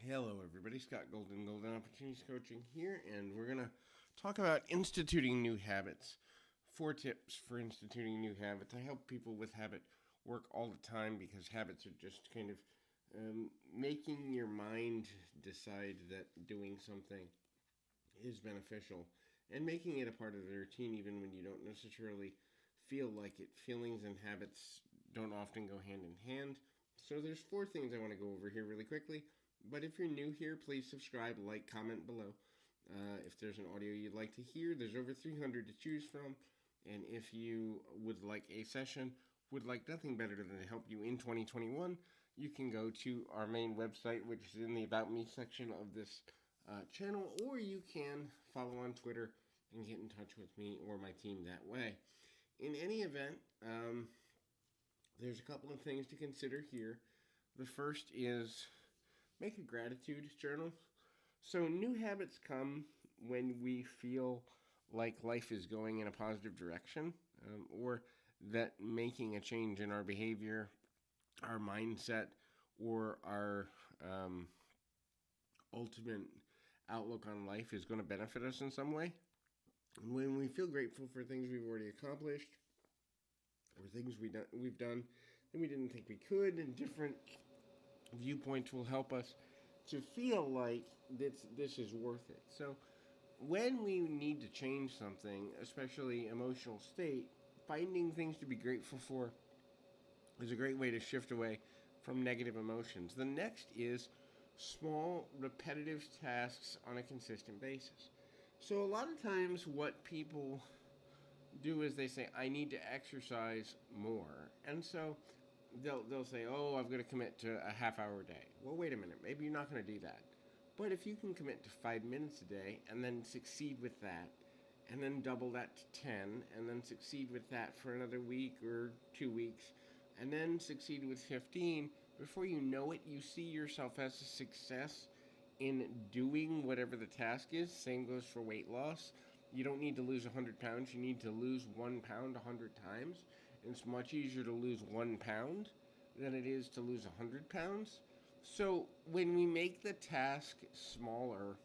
Hello, everybody. Scott Golden, Golden Opportunities Coaching here, and we're going to talk about instituting new habits. 4 tips for instituting new habits. I help people with habit work all the time because habits are just kind of making your mind decide that doing something is beneficial and making it a part of the routine even when you don't necessarily feel like it. Feelings and habits don't often go hand in hand. So there's 4 things I want to go over here really quickly. But if you're new here, please subscribe, like, comment below. If there's an audio you'd like to hear, there's over 300 to choose from. And if you would like a session, would like nothing better than to help you in 2021, you can go to our main website, which is in the About Me section of this channel, or you can follow on Twitter and get in touch with me or my team that way. In any event, there's a couple of things to consider here. The first is make a gratitude journal. So, new habits come when we feel like life is going in a positive direction, or that making a change in our behavior, our mindset, or our ultimate outlook on life is going to benefit us in some way. And when we feel grateful for things we've already accomplished, or things we've done that we didn't think we could, and different viewpoints will help us to feel like this is worth it. So when we need to change something, especially emotional state, finding things to be grateful for is a great way to shift away from negative emotions. The next is small, repetitive tasks on a consistent basis. So a lot of times what people do is they say, I need to exercise more. And so they'll say, oh, I've got to commit to a half hour a day. Well, wait a minute. Maybe you're not going to do that. But if you can commit to 5 minutes a day and then succeed with that, and then double that to 10, and then succeed with that for another week or 2 weeks, and then succeed with 15, before you know it, you see yourself as a success in doing whatever the task is. Same goes for weight loss. You don't need to lose 100 pounds. You need to lose 1 pound 100 times. It's much easier to lose 1 pound than it is to lose 100 pounds. So when we make the task smaller,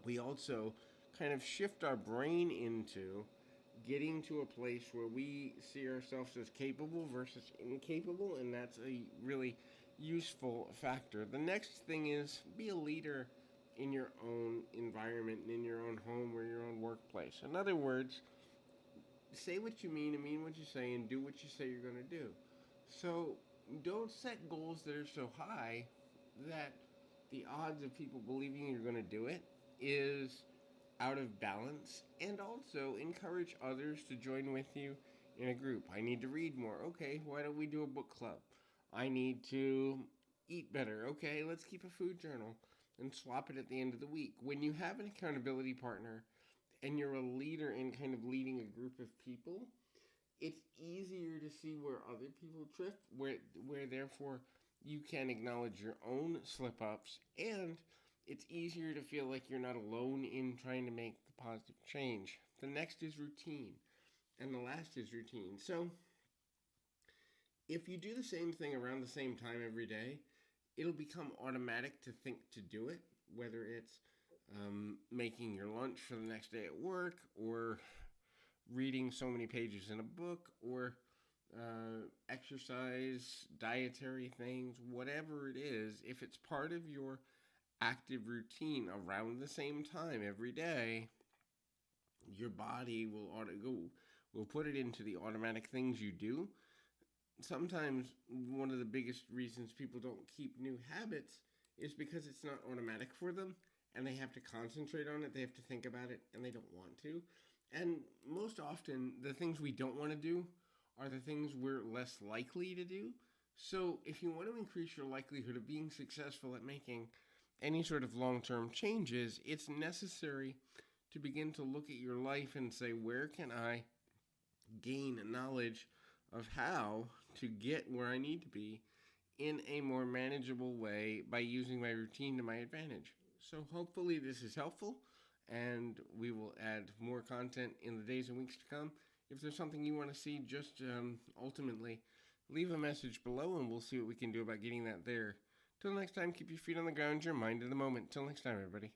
we also kind of shift our brain into getting to a place where we see ourselves as capable versus incapable, and that's a really useful factor. The next thing is be a leader in your own environment, in your own home or your own workplace. In other words, say what you mean and mean what you say and do what you say you're going to do. So don't set goals that are so high that the odds of people believing you're going to do it is out of balance, and also encourage others to join with you in a group. I need to read more. Okay, why don't we do a book club? I need to eat better. Okay, let's keep a food journal and swap it at the end of the week. When you have an accountability partner and you're a leader in kind of leading a group of people, it's easier to see where other people drift, where therefore you can acknowledge your own slip ups, and it's easier to feel like you're not alone in trying to make the positive change. The next is routine, and the last is routine. So if you do the same thing around the same time every day, it'll become automatic to think to do it, whether it's making your lunch for the next day at work, or reading so many pages in a book, or exercise, dietary things, whatever it is. If it's part of your active routine around the same time every day, your body will put it into the automatic things you do. Sometimes one of the biggest reasons people don't keep new habits is because it's not automatic for them, and they have to concentrate on it, they have to think about it, and they don't want to. And most often, the things we don't want to do are the things we're less likely to do. So if you want to increase your likelihood of being successful at making any sort of long-term changes, it's necessary to begin to look at your life and say, where can I gain knowledge of how to get where I need to be in a more manageable way by using my routine to my advantage. So hopefully this is helpful, and we will add more content in the days and weeks to come. If there's something you want to see, just ultimately leave a message below, and we'll see what we can do about getting that there Till next time, keep your feet on the ground, your mind in the moment. Till next time, everybody.